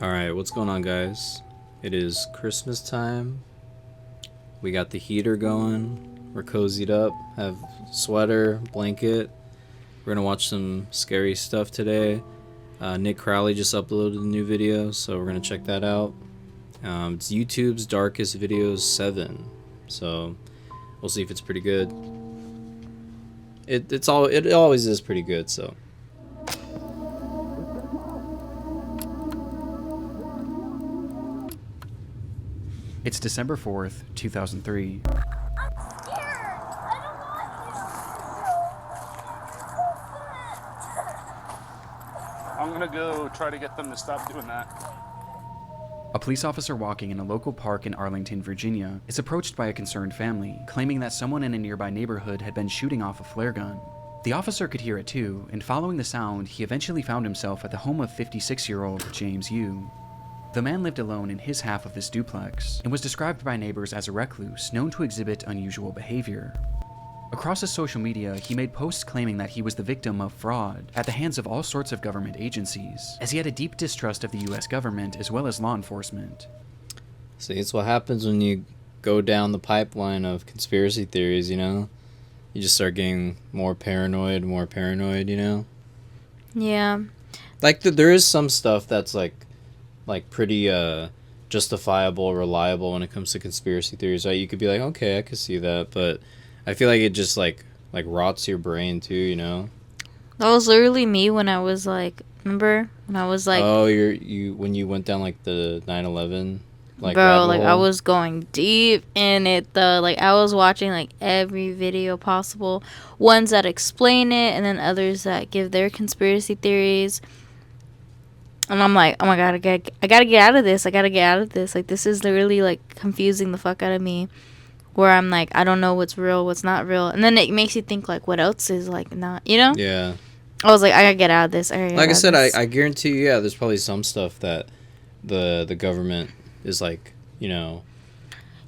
Alright, what's going on, guys? It is Christmas time. We got the heater going. We're cozied up. Have sweater, blanket. We're gonna watch some scary stuff today. Nick Crowley just uploaded a new video, so we're gonna check that out. It's YouTube's Darkest Videos 7. So we'll see if it's pretty good. It always is pretty good, so. It's December 4th, 2003. I'm scared. I don't want I'm gonna go try to get them to stop doing that. A police officer walking in a local park in Arlington, Virginia, is approached by a concerned family, claiming that someone in a nearby neighborhood had been shooting off a flare gun. The officer could hear it too, and following the sound, he eventually found himself at the home of 56-year-old James Yoo. The man lived alone in his half of this duplex, and was described by neighbors as a recluse known to exhibit unusual behavior. Across his social media, he made posts claiming that he was the victim of fraud at the hands of all sorts of government agencies, as he had a deep distrust of the US government as well as law enforcement. See, it's what happens when you go down the pipeline of conspiracy theories, you know? You just start getting more paranoid, you know? Yeah. Like, there is some stuff that's, like pretty, justifiable, reliable when it comes to conspiracy theories, right? You could be like, okay, I could see that, but I feel like it just, like rots your brain, too, you know? That was literally me when I was, like, remember? When I was, like... Oh, when you went down, like, the 9/11, like, bro, like, hole? I was going deep in it, though. Like, I was watching, like, every video possible. Ones that explain it, and then others that give their conspiracy theories. And I'm like, oh my god, I gotta get out of this. I gotta get out of this. Like, this is literally, like, confusing the fuck out of me. Where I'm like, I don't know what's real, what's not real. And then it makes you think, like, what else is, like, not, you know? Yeah. I was like, I gotta get out of this. Like I said, I guarantee you, yeah, there's probably some stuff that the government is, like, you know...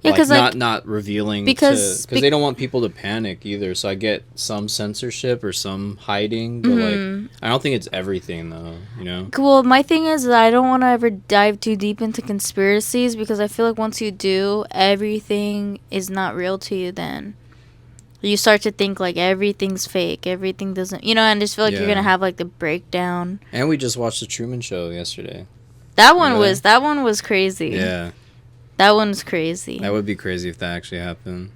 Yeah, like, like, not revealing because they don't want people to panic either. So I get some censorship or some hiding, but like I don't think it's everything though, you know. Well, my thing is that I don't want to ever dive too deep into conspiracies because I feel like once you do, everything is not real to you. Then you start to think like everything's fake, everything doesn't, you know. And I just feel like you're gonna have like the breakdown. And we just watched the Truman Show yesterday. That one was crazy. Yeah. That one's crazy. That would be crazy if that actually happened.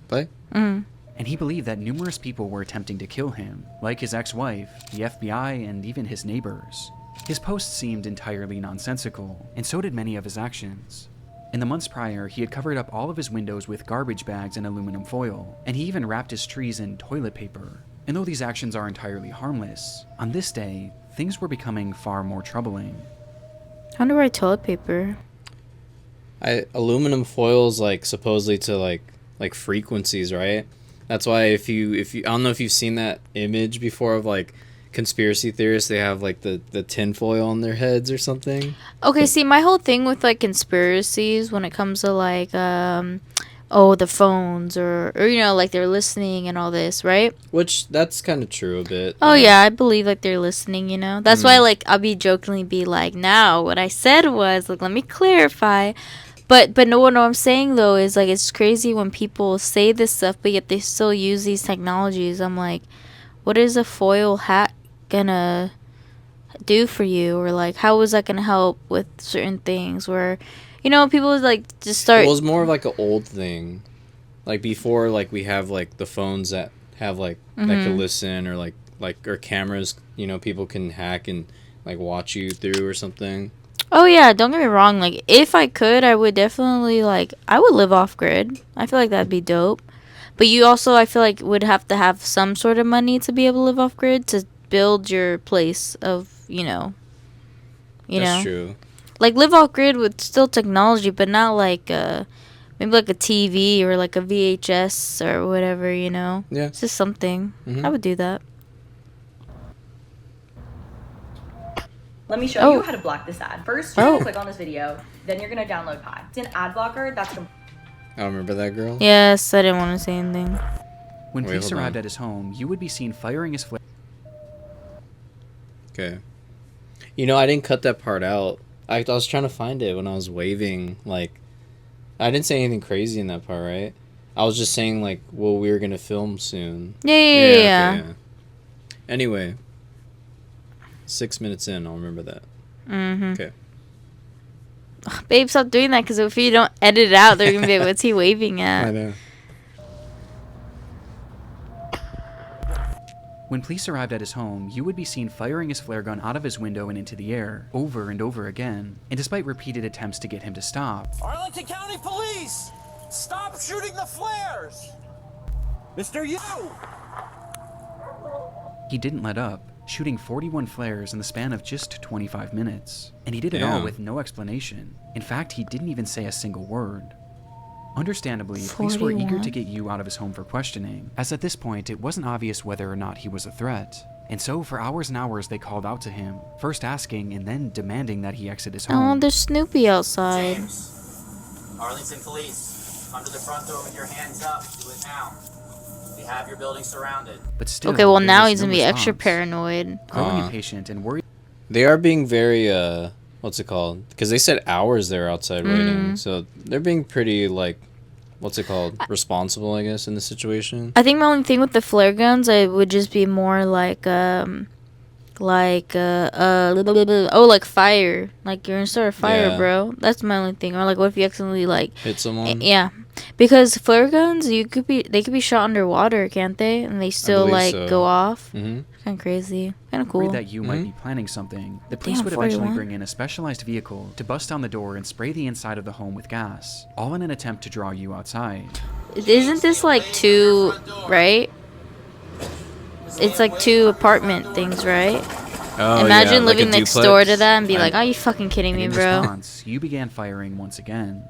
Play? Mm-hmm. And he believed that numerous people were attempting to kill him, like his ex-wife, the FBI, and even his neighbors. His posts seemed entirely nonsensical, and so did many of his actions. In the months prior, he had covered up all of his windows with garbage bags and aluminum foil, and he even wrapped his trees in toilet paper. And though these actions are entirely harmless, on this day, things were becoming far more troubling. How do I toilet paper? Aluminum foil's like supposedly to like frequencies, right? That's why if you I don't know if you've seen that image before of like conspiracy theorists, they have like the tin foil on their heads or something. Okay, see, my whole thing with like conspiracies when it comes to like the phones or you know, like they're listening and all this, right? Which that's kind of true a bit. Oh yeah, I believe like they're listening, you know. That's why like I'll be jokingly be like, now what I said was like, let me clarify. But no, what I'm saying though is like it's crazy when people say this stuff, but yet they still use these technologies. I'm like, what is a foil hat gonna do for you, or like how is that gonna help with certain things? Where, you know, people like just start. Well, it's more of like an old thing, like before, like we have like the phones that have like that can listen, or like or cameras, you know, people can hack and like watch you through or something. Oh yeah, don't get me wrong, like if I could, I would definitely I would live off grid. I feel like that'd be dope. But you also, I feel like, would have to have some sort of money to be able to live off grid to build your place of, you know. That's true. Like live off grid with still technology, but not like maybe like a TV or like a VHS or whatever, you know. Yeah. It's just something. I would do that. Let me show you how to block this ad. First, you're gonna click on this video, then you're gonna download Pi. It's an ad blocker that's I don't remember that girl. Yes, I didn't want to say anything. When police arrived at his home, you would be seen firing his flare. Okay. You know, I didn't cut that part out. I was trying to find it when I was waving. Like, I didn't say anything crazy in that part, right? I was just saying, like, well, we were going to film soon. Yeah. Okay, yeah. Anyway, 6 minutes in, I'll remember that. Okay. Babe, stop doing that, because if you don't edit it out, they're going to be like, what's he waving at? I know. When police arrived at his home, Yoo would be seen firing his flare gun out of his window and into the air, over and over again. And despite repeated attempts to get him to stop, Arlington County Police! Stop shooting the flares! Mr. Yoo! he didn't let up, shooting 41 flares in the span of just 25 minutes. And he did it all Damn. with no explanation. In fact, he didn't even say a single word. Understandably, police were eager 41? to get Yoo out of his home for questioning, as at this point it wasn't obvious whether or not he was a threat. And so for hours and hours they called out to him, first asking and then demanding that he exit his Oh, home. there's Snoopy outside. James, Arlington Police, come to the front door with your hands up. Do it now. We have your building surrounded. But still, Okay, well there now was he's no gonna be extra response. paranoid. Growing impatient and worried They are being very, what's it called? Because they said hours they're outside waiting. So they're being pretty, like, what's it called? Responsible, I guess, in the situation. I think my only thing with the flare guns, I would just be more like like fire. Like, you're gonna start a fire, Yeah. bro. That's my only thing. Or like, what if you accidentally like, Hit someone? yeah, because flare guns, they could be shot underwater, can't they? And they still believe like so. go off. Mm-hmm. Kind of crazy. Kind of cool. that Yoo might be planning something, the police Damn, would eventually 41? bring in a specialized vehicle to bust down the door and spray the inside of the home with gas, all in an attempt to draw Yoo outside. Isn't this like two, right? It's like two apartment things, right? Oh, Imagine yeah, like living a next duplex. door to that and be I- like, "Are you fucking kidding And me, in bro?" response, Yoo began firing once again.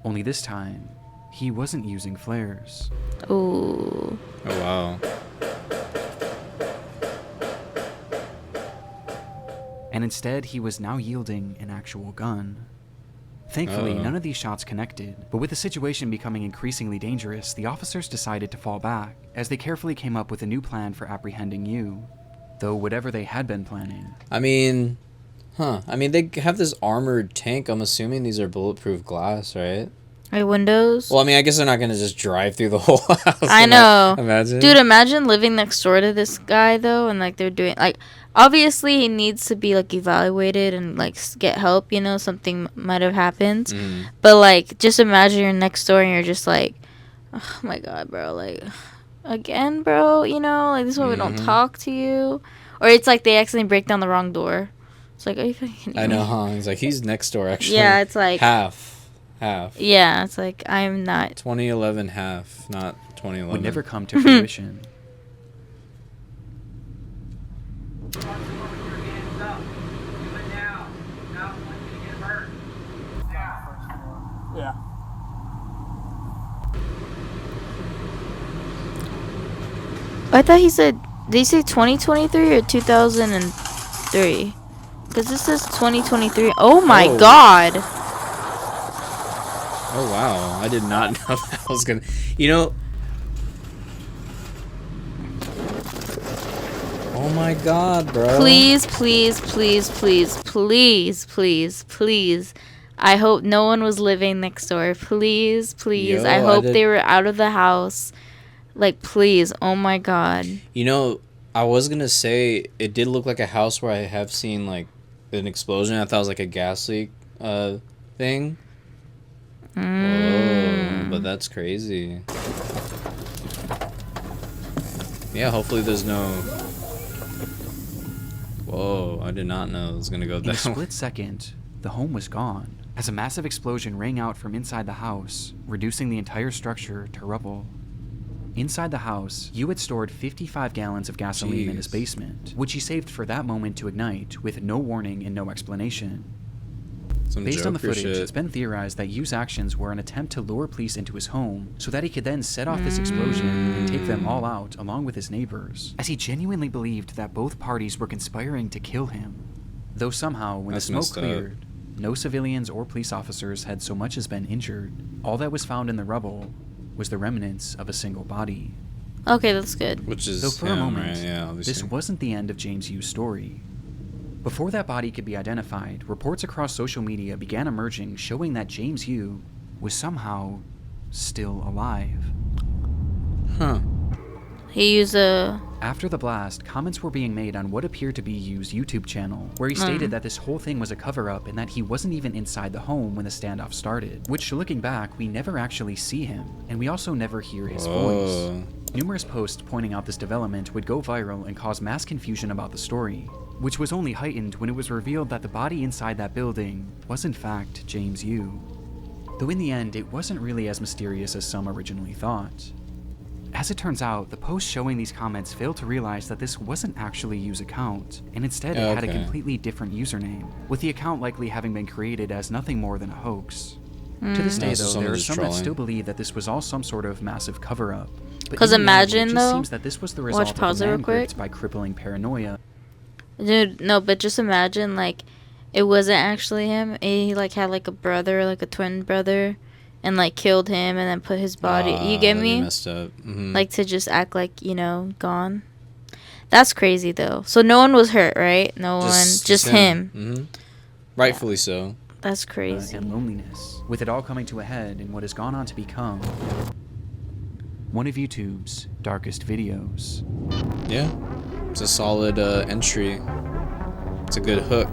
Only this time, he wasn't using flares. Ooh. Oh, wow. And instead, he was now yielding an actual gun. Thankfully, none of these shots connected, but with the situation becoming increasingly dangerous, the officers decided to fall back, as they carefully came up with a new plan for apprehending Yoo. Though whatever they had been planning, I mean, they have this armored tank. I'm assuming these are bulletproof glass, right? Right, windows. Well, I mean, I guess they're not going to just drive through the whole house. I know. Imagine. Dude, imagine living next door to this guy though, and like they're doing like, obviously he needs to be like evaluated and like get help. You know, something might have happened. Mm. But like, just imagine you're next door and you're just like, oh my god, bro, like, again, bro. You know, like this is why we don't talk to you. Or it's like they accidentally break down the wrong door. It's like, are you fucking kidding I me? know, huh? He's like, he's next door, actually. Yeah, it's like half. Yeah, it's like I'm not. 2011 half, not 2011. would never come to fruition. Yeah. I thought he said. Did he say 2023 or 2003? Because this says 2023. Oh my Oh. god. Oh, wow. I did not know that was going to... You know... Oh, my God, bro. Please, please, please, please, please, please, please. I hope no one was living next door. Please, please. Yo, I I hope did- they were out of the house. Like, please. Oh my god. You know, I was going to say, it did look like a house where I have seen, like, an explosion. I thought it was, like, a gas leak thing. Whoa, but that's crazy. Yeah, hopefully there's no... Whoa, I did not know it was going to go In a that way. split second, the home was gone, as a massive explosion rang out from inside the house, reducing the entire structure to rubble. Inside the house, Yoo had stored 55 gallons of gasoline in his Jeez. basement, which he saved for that moment to ignite with no warning and no explanation. Some Based on the Joker footage, shit. it's been theorized that Yoo's actions were an attempt to lure police into his home so that he could then set off this explosion and take them all out along with his neighbors, as he genuinely believed that both parties were conspiring to kill him. Though somehow, when That's the smoke messed up. cleared, no civilians or police officers had so much as been injured. All that was found in the rubble was the remnants of a single body. Okay, that's good. Which is Though for a him, moment, right? Yeah, this obviously. wasn't the end of James Yoo's story. Before that body could be identified, reports across social media began emerging showing that James Yoo was somehow still alive. Huh. He used a... After the blast, comments were being made on what appeared to be Yoo's YouTube channel, where he stated that this whole thing was a cover-up and that he wasn't even inside the home when the standoff started, which, looking back, we never actually see him, and we also never hear his voice. Numerous posts pointing out this development would go viral and cause mass confusion about the story, which was only heightened when it was revealed that the body inside that building was in fact James Yoo. Though in the end, it wasn't really as mysterious as some originally thought. As it turns out, the post showing these comments failed to realize that this wasn't actually Yoo's account, and instead it had a completely different username, with the account likely having been created as nothing more than a hoax. To this day, though, there are some that still believe that this was all some sort of massive cover-up. Because imagine, it just though, seems that this was the result of a man gripped by crippling paranoia. Dude, no, but just imagine, like, it wasn't actually him. He, like, had, like, a brother, like, a twin brother, and, like, killed him and then put his body... you get me? Messed up. Like, to just act like, you know, gone. That's crazy, though. So no one was hurt, right? No one... Just him. Rightfully so. That's crazy. And loneliness, with it all coming to a head in what has gone on to become one of YouTube's darkest videos. Yeah. It's a solid entry. It's a good hook.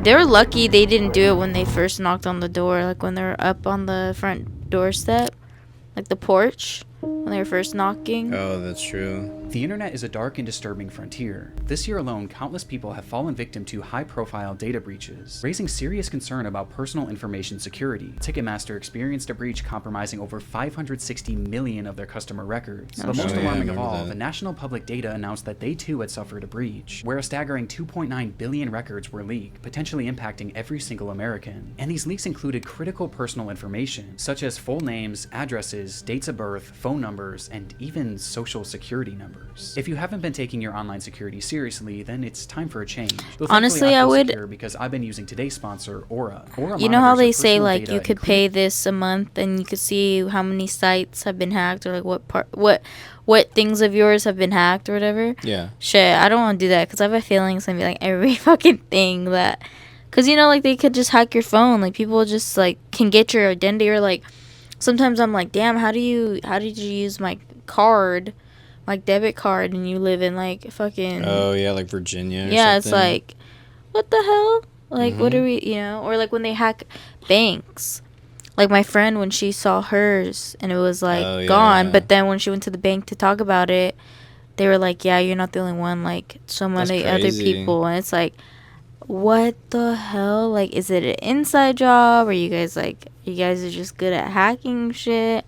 They're lucky they didn't do it when they first knocked on the door, like when they were up on the front doorstep, like the porch, when they were first knocking. Oh, that's true. The internet is a dark and disturbing frontier. This year alone, countless people have fallen victim to high-profile data breaches, raising serious concern about personal information security. Ticketmaster experienced a breach compromising over 560 million of their customer records. But most alarming of all, the National Public Data announced that they too had suffered a breach, where a staggering 2.9 billion records were leaked, potentially impacting every single American. And these leaks included critical personal information, such as full names, addresses, dates of birth, phone numbers, and even social security numbers. If you haven't been taking your online security seriously, then it's time for a change. Honestly, I would, because I've been using today's sponsor, Aura. You know how they say, like, you could pay this a month and you could see how many sites have been hacked, or like what things of yours have been hacked or whatever? Yeah. Shit, I don't want to do that because I have a feeling it's gonna be like every fucking thing that, because you know, like, they could just hack your phone. Like, people just like can get your identity, or like sometimes I'm like, damn, how did you use my card, like debit card, and you live in like fucking... Oh yeah, like Virginia or something. It's like, what the hell? Like, what are we, you know? Or like when they hack banks. Like my friend, when she saw hers and it was like gone, but then when she went to the bank to talk about it, they were like, yeah, you're not the only one, like so many other people. And it's like, what the hell? Like, is it an inside job? Or you guys are just good at hacking shit?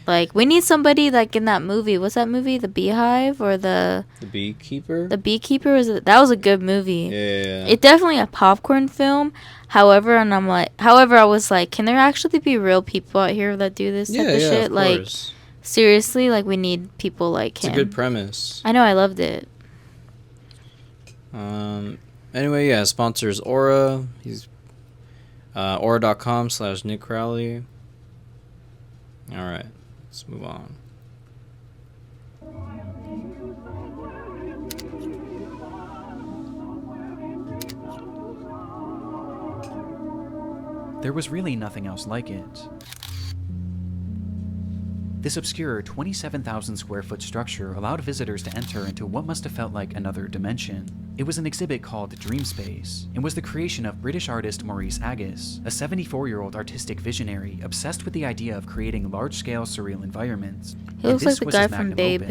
Like, we need somebody like in that movie. What's that movie? The Beehive or the Beekeeper? The Beekeeper that was a good movie. Yeah. It's definitely a popcorn film. However, I was like, can there actually be real people out here that do this type of shit? Of like, course. Seriously, like, we need people like him. It's a good premise. I know, I loved it. Anyway, yeah, sponsors Aura. He's aura.com/Nick Crowley. All right. Let's move on. There was really nothing else like it. This obscure 27,000 square foot structure allowed visitors to enter into what must have felt like another dimension. It was an exhibit called Dreamspace, and was the creation of British artist Maurice Agus, a 74-year-old artistic visionary obsessed with the idea of creating large-scale surreal environments. He looks like the guy from Babe.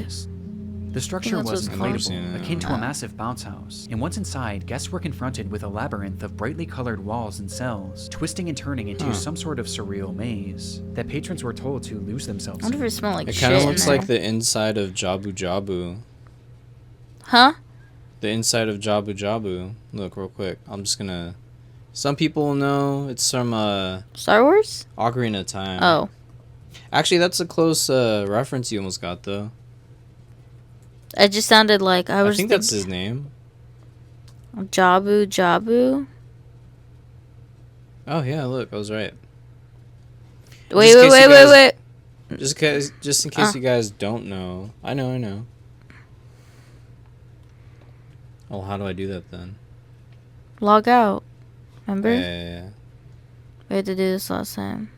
The structure was inflatable, akin to a massive bounce house, and once inside, guests were confronted with a labyrinth of brightly colored walls and cells, twisting and turning into some sort of surreal maze that patrons were told to lose themselves in. I wonder if it smells like shit. It kind of looks like the inside of Jabu Jabu. Huh? The inside of Jabu Jabu. Look, real quick. I'm just gonna... Some people know it's from Star Wars? Ocarina of Time. Oh. Actually, that's a close reference you almost got, though. It just sounded like I think that's his name. Jabu Jabu. Oh yeah, look, I was right. Wait. Just in case you guys don't know. I know. Oh, how do I do that then? Log out. Remember? Yeah. We had to do this last time.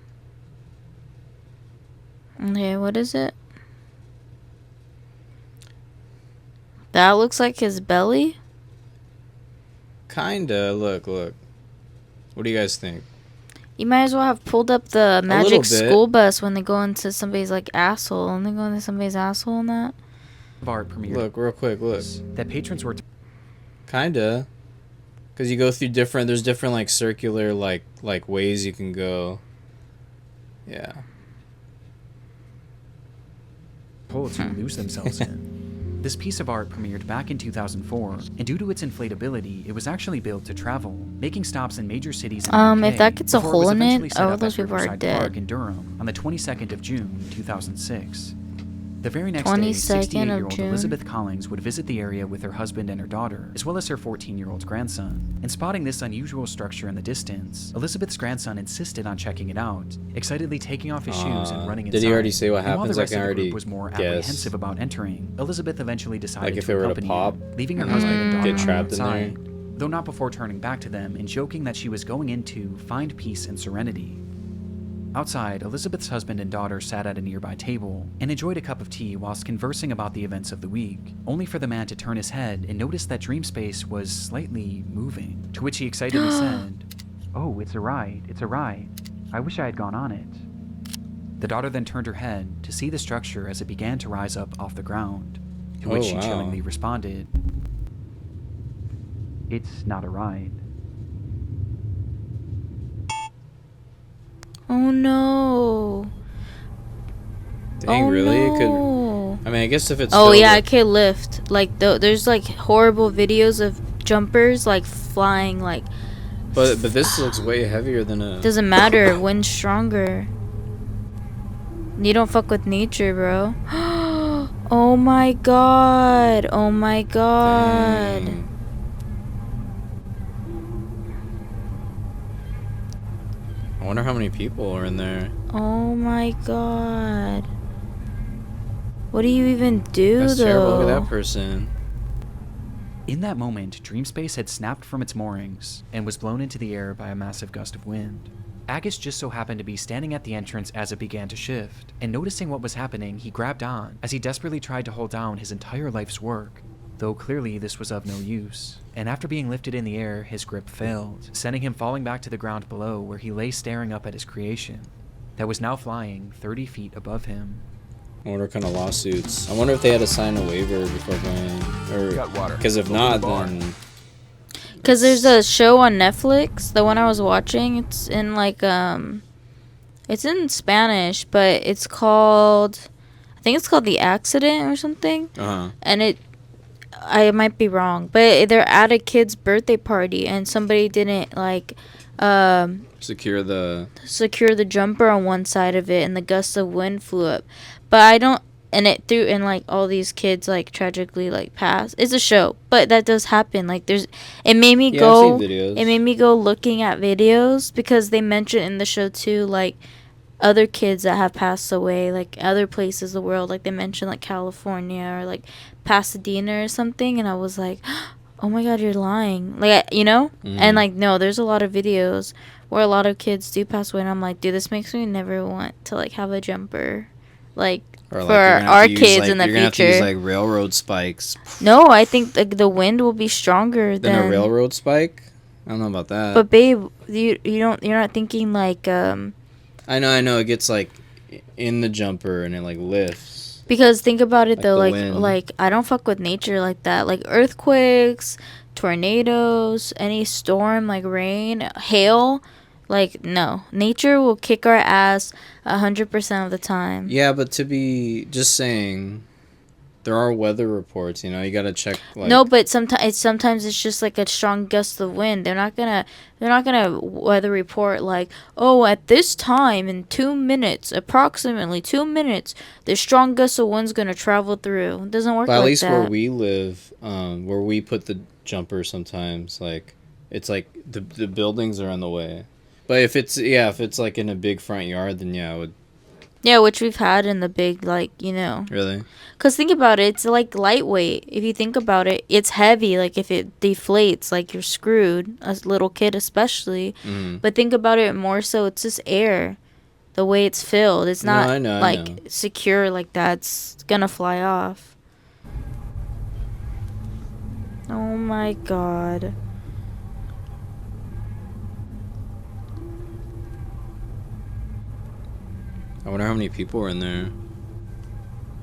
Okay, what is it? That looks like his belly? Kinda. Look. What do you guys think? You might as well have pulled up the little magic bit. school bus when they go into somebody's like asshole. And they go into somebody's asshole and that. of art premiered. Look, real quick, look. That patrons were Kinda. Because you go through there's different, like, circular, like ways you can go. Yeah. told to lose themselves in. This piece of art premiered back in 2004, and due to its inflatability, it was actually built to travel, making stops in major cities in the UK If that gets a before hole was in eventually it, set all up those at people are Riverside dead. Park in Durham on the 22nd of June, 2006. The very next day, 22nd of 68-year-old June. Elizabeth Collins would visit the area with her husband and her daughter, as well as her 14-year-old grandson. And spotting this unusual structure in the distance, Elizabeth's grandson insisted on checking it out, excitedly taking off his shoes and running inside. Did he already say what And while happens? the I rest can of the group already was more guess. apprehensive about entering, Elizabeth eventually decided Like if to it were to accompany pop, them, leaving her husband and daughter get trapped in there. outside, though not before turning back to them and joking that she was going in to find peace and serenity. Outside, Elizabeth's husband and daughter sat at a nearby table and enjoyed a cup of tea whilst conversing about the events of the week, only for the man to turn his head and notice that Dreamspace was slightly moving, to which he excitedly said, "Oh, it's a ride. I wish I had gone on it." The daughter then turned her head to see the structure as it began to rise up off the ground, to which Oh, she wow. chillingly responded, "It's not a ride." Oh no. Dang, Oh, really? It could. no. I mean, I guess if it's. Oh filled yeah, with- it could lift. Like there's like horrible videos of jumpers like flying. Like But this looks way heavier than a. doesn't matter. Wind's stronger. You don't fuck with nature, bro. Oh my god. Oh my god. Dang. I wonder how many people are in there. Oh my god. What do you even do That's though? terrible. Look at that person. In that moment, Dreamspace had snapped from its moorings and was blown into the air by a massive gust of wind. Agus just so happened to be standing at the entrance as it began to shift, and noticing what was happening, he grabbed on as he desperately tried to hold down his entire life's work, though clearly this was of no use. And after being lifted in the air, his grip failed, sending him falling back to the ground below where he lay staring up at his creation, that was now flying 30 feet above him. I wonder what kind of lawsuits. I wonder if they had to sign a waiver before going. Or Got water. because if Go to not, the bar. then. Cause there's a show on Netflix, the one I was watching. It's in like it's in Spanish, but it's called, I think it's called The Accident or something. And I might be wrong, but they're at a kid's birthday party and somebody didn't like Secure the. secure the jumper on one side of it, and the gust of wind flew up. But I don't, and it threw, and like all these kids like tragically like passed. It's a show, but that does happen. Like it made me Yeah, go. I've seen videos. It made me go looking at videos because they mention in the show too, like other kids that have passed away, like other places in the world. Like they mentioned like California or like Pasadena or something, and I was like, oh my god, you're lying, like you know. And like no, there's a lot of videos where a lot of kids do pass away, and I'm like, dude, this makes me never want to like have a jumper, like Or, like, for you're gonna have our to use, kids like, in the you're gonna have to future. use, like railroad spikes. No, I think like the wind will be stronger Than than a railroad spike. I don't know about that. But babe, you're not thinking like I know. It gets like in the jumper and it like lifts. because think about it Like though, the like wind. like I don't fuck with nature like that. Like earthquakes, tornadoes, any storm, like rain, hail. Like no, nature will kick our ass 100% of the time. Yeah, but to be just saying, there are weather reports. You know, you gotta check. Like, No, but sometimes it's just like a strong gust of wind. They're not gonna weather report like, oh, at this time in 2 minutes, approximately 2 minutes, the strong gust of wind's gonna travel through. It doesn't work But at like least that. where we live, where we put the jumper, sometimes like it's like the buildings are in the way. But if it's like in a big front yard, then yeah, Yeah, which we've had in the big, like, you know. Really? Because think about it, it's like lightweight. If you think about it, it's heavy. Like, if it deflates, like, you're screwed, as a little kid especially. But think about it more so, it's just air. The way it's filled. It's not, I know. secure like that. It's gonna fly off. Oh my god. I wonder how many people were in there.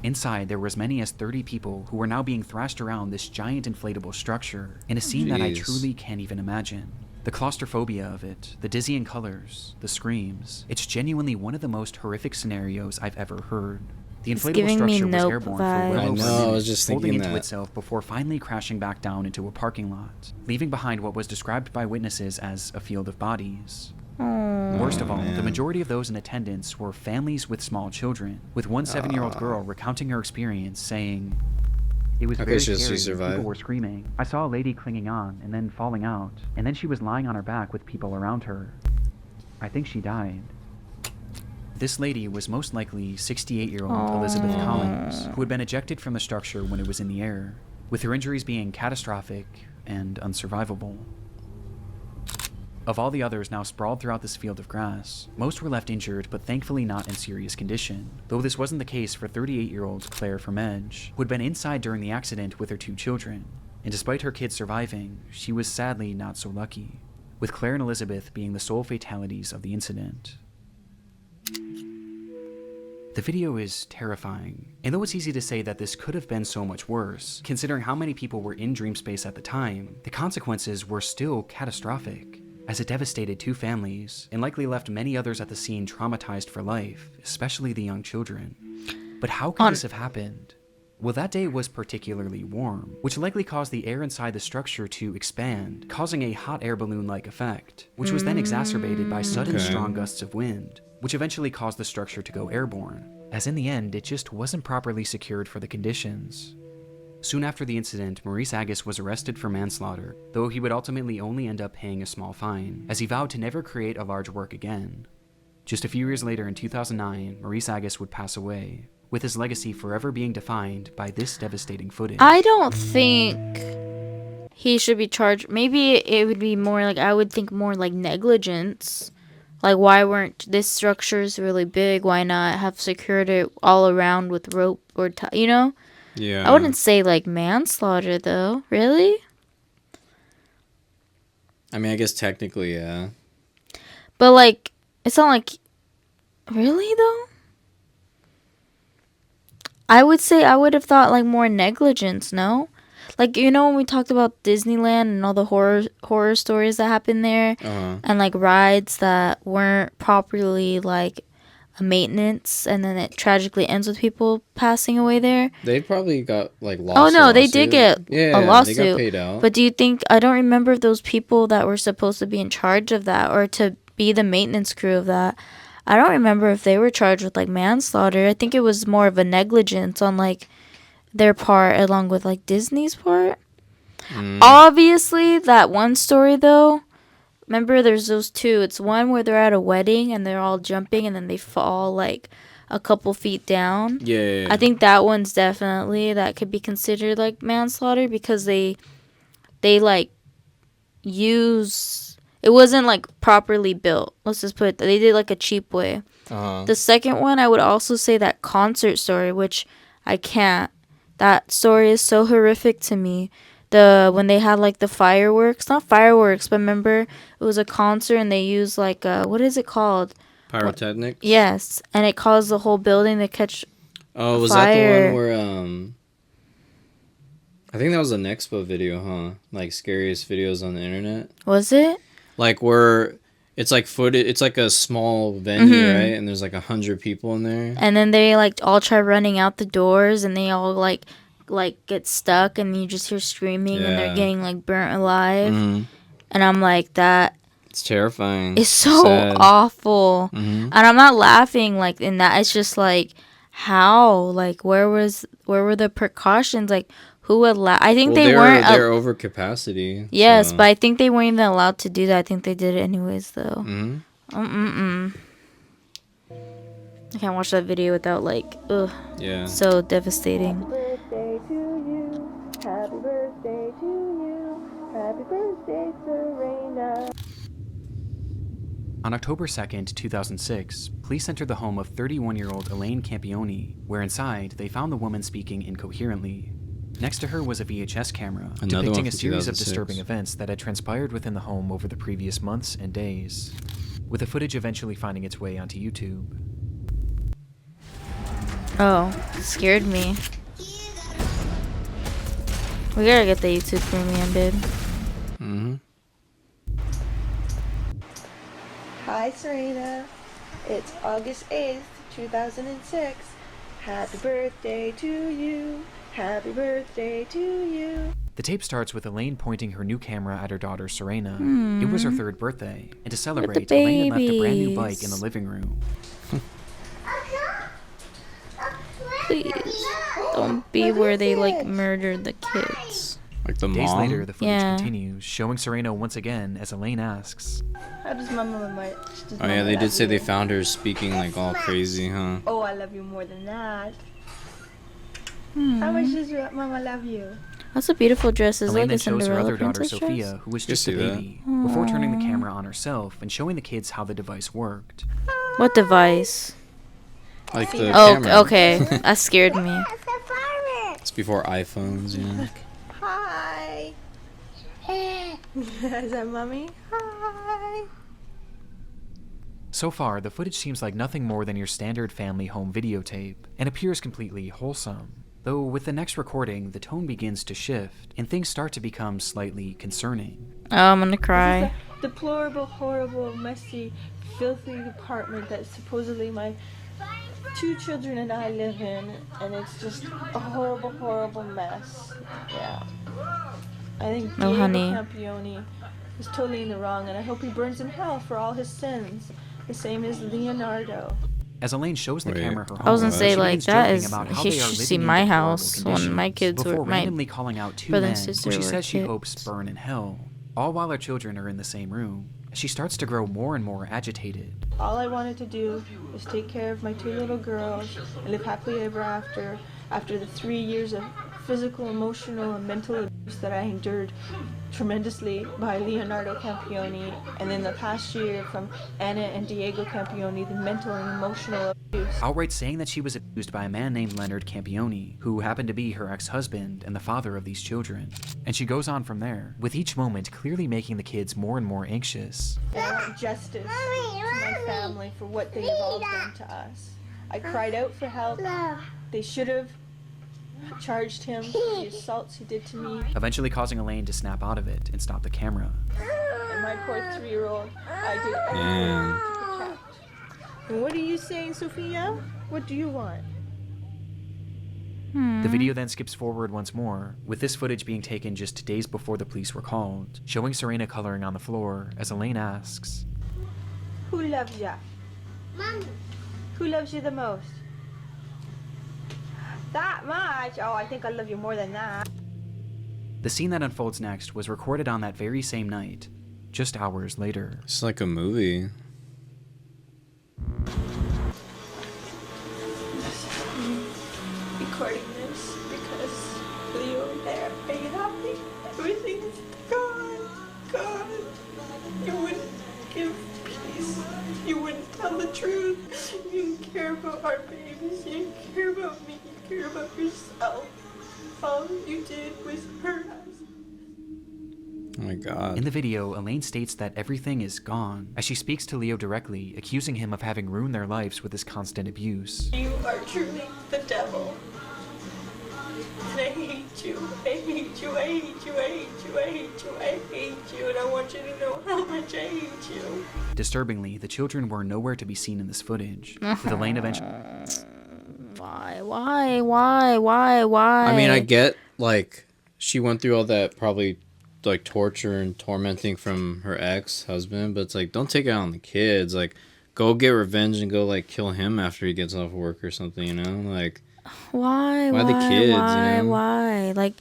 Inside, there were as many as 30 people who were now being thrashed around this giant inflatable structure in a scene that I Jeez. truly can't even imagine. The claustrophobia of it, the dizzying colors, the screams. It's genuinely one of the most horrific scenarios I've ever heard. The It's inflatable giving me structure was Nope airborne for vibes. well I over know, a I minute, was just folding thinking into that. itself before finally crashing back down into a parking lot, leaving behind what was described by witnesses as a field of bodies. Worst of all, the man. majority of those in attendance were families with small children, with one 7-year-old girl recounting her experience, saying, "It was Okay, very she scary. survived. People were screaming. I saw a lady clinging on and then falling out, and then she was lying on her back with people around her. I think she died." This lady was most likely 68-year-old Elizabeth Collins, who had been ejected from the structure when it was in the air, with her injuries being catastrophic and unsurvivable. Of all the others now sprawled throughout this field of grass, most were left injured but thankfully not in serious condition, though this wasn't the case for 38-year-old Claire Vermege, who had been inside during the accident with her 2 children, and despite her kids surviving, she was sadly not so lucky, with Claire and Elizabeth being the sole fatalities of the incident. The video is terrifying, and though it's easy to say that this could have been so much worse, considering how many people were in Dreamspace at the time, the consequences were still catastrophic, as it devastated 2 families, and likely left many others at the scene traumatized for life, especially the young children. But how could this have happened? Well, that day was particularly warm, which likely caused the air inside the structure to expand, causing a hot air balloon-like effect, which was then exacerbated by sudden Okay. strong gusts of wind, which eventually caused the structure to go airborne, as in the end, it just wasn't properly secured for the conditions. Soon after the incident, Maurice Agus was arrested for manslaughter, though he would ultimately only end up paying a small fine, as he vowed to never create a large work again. Just a few years later, in 2009, Maurice Agus would pass away, with his legacy forever being defined by this devastating footage. I don't think he should be charged. Maybe it would be more like, I would think more like negligence. Like, why weren't this structure's really big? Why not have secured it all around with rope or you know? Yeah. I wouldn't say like manslaughter though. Really? I mean, I guess technically, yeah. But like, it's not like, really though? I would say I would have thought like more negligence, no? Like, you know, when we talked about Disneyland and all the horror stories that happened there, and like rides that weren't properly like a maintenance, and then it tragically ends with people passing away there. They probably got like lost. Oh no, they did get a a lawsuit. They got paid out. But do you think, I don't remember if those people that were supposed to be in charge of that or to be the maintenance crew of that, I don't remember if they were charged with like manslaughter. I think it was more of a negligence on like their part along with like Disney's part. Obviously, that one story though, remember there's those 2. It's one where they're at a wedding and they're all jumping and then they fall like a couple feet down. Yeah. I think that one's definitely, that could be considered like manslaughter because they like use, it wasn't like properly built. Let's just put it, they did like a cheap way. The second one, I would also say that concert story, which I can't. That story is so horrific to me. When they had like the fireworks, not fireworks, but remember it was a concert and they used like what is it called? Pyrotechnics? Yes, and it caused the whole building to catch Oh, was fire. that the one where I think that was an Expo video, huh? Like scariest videos on the internet. Was it? Like where it's like footage, it's like a small venue, right? And there's like 100 people in there. And then they like all try running out the doors and they all like get stuck and you just hear screaming and they're getting like burnt alive. And I'm like, that It's terrifying. is so Sad. awful. And I'm not laughing like in that. It's just like, how? Like where were the precautions? Like who would I think Well, they weren't. They're over capacity. Yes, so. but I think they weren't even allowed to do that. I think they did it anyways though. I can't watch that video without like, ugh, Yeah. so devastating. Birthday to you. Happy birthday to you. Happy birthday, Serena. On October 2nd, 2006, police entered the home of 31-year-old Elaine Campione, where inside they found the woman speaking incoherently. Next to her was a VHS camera, Another depicting one a from series of 2006. disturbing events that had transpired within the home over the previous months and days, with the footage eventually finding its way onto YouTube. Oh, scared me. We gotta get the YouTube Premium, babe. Mm-hmm. Hi, Serena. It's August 8th, 2006. Happy birthday to you. Happy birthday to you. The tape starts with Elaine pointing her new camera at her daughter Serena. It was her 3rd birthday, and to celebrate, Elaine had left a brand new bike in the living room. Please, don't be where they like murdered the kids. Like the Days mom. later, the footage Yeah. continues, showing Serena once again as Elaine asks, How does Mama much? Does Oh yeah, Mama they did love say they you? found her speaking like all crazy, huh? Oh, I love you more than that. How much does Mama love you? That's a beautiful dress. Is Elaine like a then shows her Cinderella other daughter princess Sophia, dress? who was You just a see that? baby, before turning the camera on herself and showing the kids how the device worked. What device? Like the Oh, camera. okay. That scared me. It's a farmer. It's before iPhones, you know. Hi. Is that Mommy? Hi. So far, the footage seems like nothing more than your standard family home videotape, and appears completely wholesome. Though with the next recording, the tone begins to shift, and things start to become slightly concerning. Oh, I'm gonna cry. Deplorable, horrible, messy, filthy apartment that supposedly my 2 children and I live in, and it's just a horrible, horrible mess. Yeah. I think Oh, Diego honey. Campione is totally in the wrong, and I hope he burns in hell for all his sins, the same as Leonardo. As Elaine shows the Wait. camera her home, I was gonna Oh, say she like begins that joking is. about how You they are should living see in my deplorable house when my conditions kids before were my randomly calling out 2 brother men and sister who she were says she kids. hopes burn in hell, all while her children are in the same room. She starts to grow more and more agitated. All I wanted to do was take care of my 2 little girls and live happily ever after the 3 years of physical, emotional, and mental abuse that I endured tremendously by Leonardo Campione, and then the past year from Anna and Diego Campione, the mental and emotional abuse. Outright saying that she was abused by a man named Leonard Campione, who happened to be her ex-husband and the father of these children. And she goes on from there, with each moment clearly making the kids more and more anxious. And I want justice to my family for what they have all done to us. I cried out for help. They should have charged him for the assaults he did to me. Eventually causing Elaine to snap out of it and stop the camera. And my poor 3-year-old, I did Damn. everything to protect. And what are you saying, Sophia? What do you want? The video then skips forward once more, with this footage being taken just days before the police were called, showing Serena coloring on the floor as Elaine asks, Who loves ya? Mom. Who loves you the most? That much? Oh, I think I love you more than that. The scene that unfolds next was recorded on that very same night, just hours later. It's like a movie. Recording this because Leo and I are very happy. Everything's gone. You wouldn't give peace. You wouldn't tell the truth. You didn't care about our babies. You didn't care about me. You care about yourself. All you did was hurt us. Oh my god. In the video, Elaine states that everything is gone, as she speaks to Leo directly, accusing him of having ruined their lives with his constant abuse. You are truly the devil. And I hate you. I hate you. I hate you. I hate you. I hate you. I hate you. And I want you to know how much I hate you. Disturbingly, the children were nowhere to be seen in this footage, with Elaine eventually... Why? I mean, I get like she went through all that probably like torture and tormenting from her ex-husband, but it's like don't take it out on the kids. Like go get revenge and go like kill him after he gets off work or something, you know? Like Why the kids, you know? Why? Like,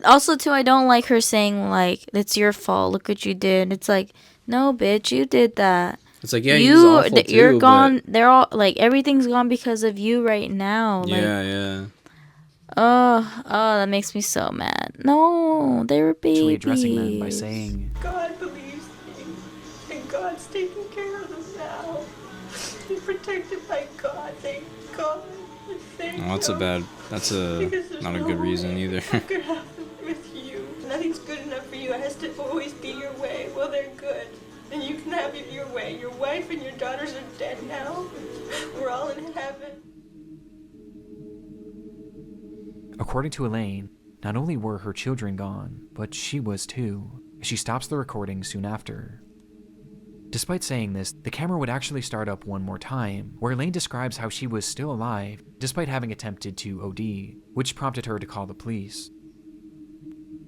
also too, I don't like her saying like it's your fault. Look what you did. It's like, no, bitch, you did that. It's like, yeah, he's awful too, you're gone. but... They're all like everything's gone because of you right now. Like, yeah. oh, that makes me so mad. No, they were babies. Actually addressing them by saying, God believes me, and God's taking care of them now. They're protected by God, thank God. Thank God. That's not a good reason either. I could have them with you. Nothing's good enough for you. It has to always be your way. Well, they're good. And you can have it your way. Your wife and your daughters are dead now. We're all in heaven. according to Elaine, not only were her children gone, but she was too. She stops the recording soon after. Despite saying this, the camera would actually start up one more time, where Elaine describes how she was still alive, despite having attempted to OD, which prompted her to call the police.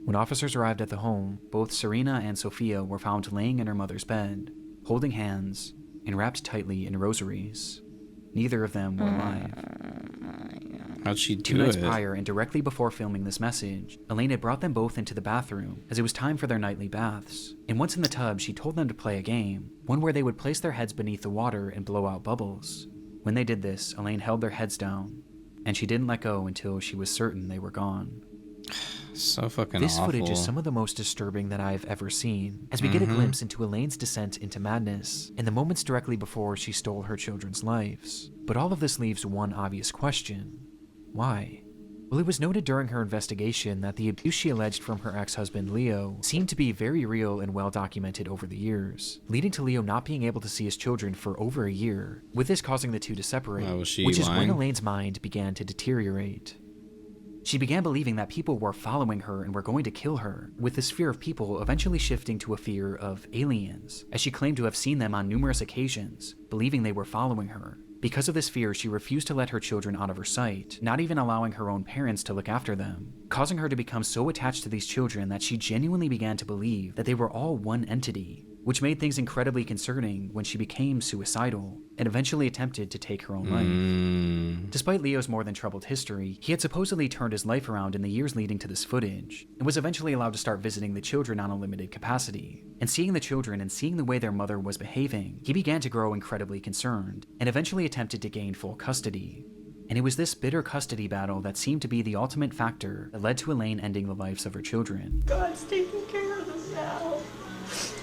When officers arrived at the home, both Serena and Sophia were found laying in her mother's bed, holding hands, and wrapped tightly in rosaries. Neither of them were alive. How'd she do 2 nights it? prior, and directly before filming this message, Elaine had brought them both into the bathroom, as it was time for their nightly baths. And once in the tub, she told them to play a game, one where they would place their heads beneath the water and blow out bubbles. When they did this, Elaine held their heads down, and she didn't let go until she was certain they were gone. So fucking This awful. footage is some of the most disturbing that I've ever seen, as we get a glimpse into Elaine's descent into madness in the moments directly before she stole her children's lives. But all of this leaves one obvious question. Why? Well, it was noted during her investigation that the abuse she alleged from her ex-husband Leo seemed to be very real and well documented over the years, leading to Leo not being able to see his children for over a year, with this causing the two to separate, Was she which is when lying? Elaine's mind began to deteriorate. She began believing that people were following her and were going to kill her, with this fear of people eventually shifting to a fear of aliens, as she claimed to have seen them on numerous occasions, believing they were following her. Because of this fear, she refused to let her children out of her sight, not even allowing her own parents to look after them, causing her to become so attached to these children that she genuinely began to believe that they were all one entity, which made things incredibly concerning when she became suicidal and eventually attempted to take her own life. Despite Leo's more than troubled history, he had supposedly turned his life around in the years leading to this footage, and was eventually allowed to start visiting the children on a limited capacity. And seeing the children and seeing the way their mother was behaving, he began to grow incredibly concerned, and eventually attempted to gain full custody. And it was this bitter custody battle that seemed to be the ultimate factor that led to Elaine ending the lives of her children. God's taking care of them now.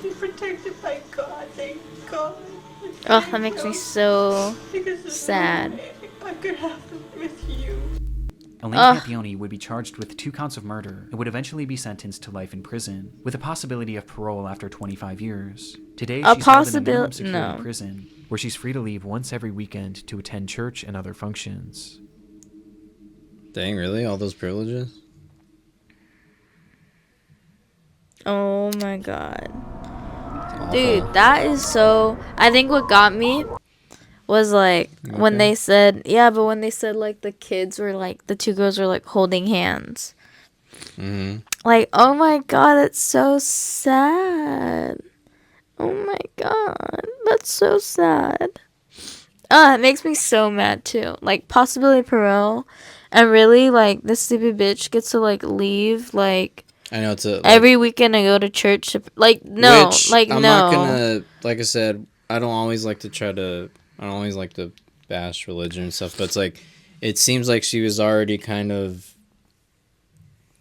They're protected by God, thank God. Oh, that makes me so Because there's sad. no way I could have them with you. Elaine Campione would be charged with 2 counts of murder and would eventually be sentenced to life in prison, with a possibility of parole after 25 years. Today, she's held in a minimum security prison, where she's free to leave once every weekend to attend church and other functions. Dang, really? All those privileges? Oh my god. Dude, that is so... I think what got me was like when they said... Yeah, but when they said like the kids were like... The 2 girls were like holding hands. Like, oh my god, that's so sad. Oh my god, that's so sad. It makes me so mad too. Like, possibility parole. And really, like, this stupid bitch gets to like leave like... I know it's a... Like, every weekend I go to church. Like, no. which Like, I'm no. not gonna... Like I said, I don't always like to bash religion and stuff, but it's like... It seems like she was already kind of...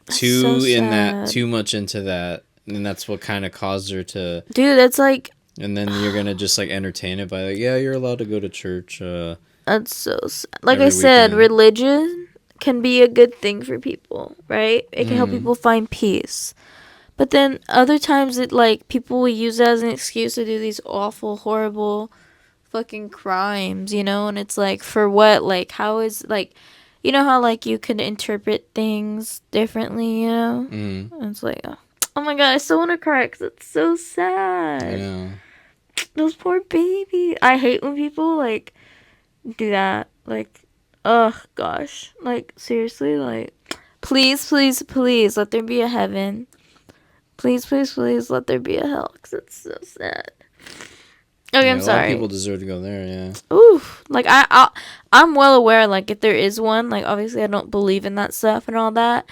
Too much into that. And that's what kind of caused her to... Dude, that's like... And then you're gonna just like entertain it by like, yeah, you're allowed to go to church. That's so sad. Like I every said, weekend. religion can be a good thing for people, right? It can help people find peace. But then other times it like people will use it as an excuse to do these awful, horrible fucking crimes, you know? And it's like, for what? Like, how is like, you know how like you can interpret things differently, you know? And it's like, oh my god, I still want to cry because it's so sad. Yeah. Those poor babies. I hate when people like do that. Like, oh gosh. Like, seriously, like, please, please, please let there be a heaven. Please, please, please let there be a hell, because it's so sad. Okay, Yeah, I'm a lot sorry. of people deserve to go there, yeah. Ooh, like I'm well aware, like, if there is one, like, obviously I don't believe in that stuff and all that.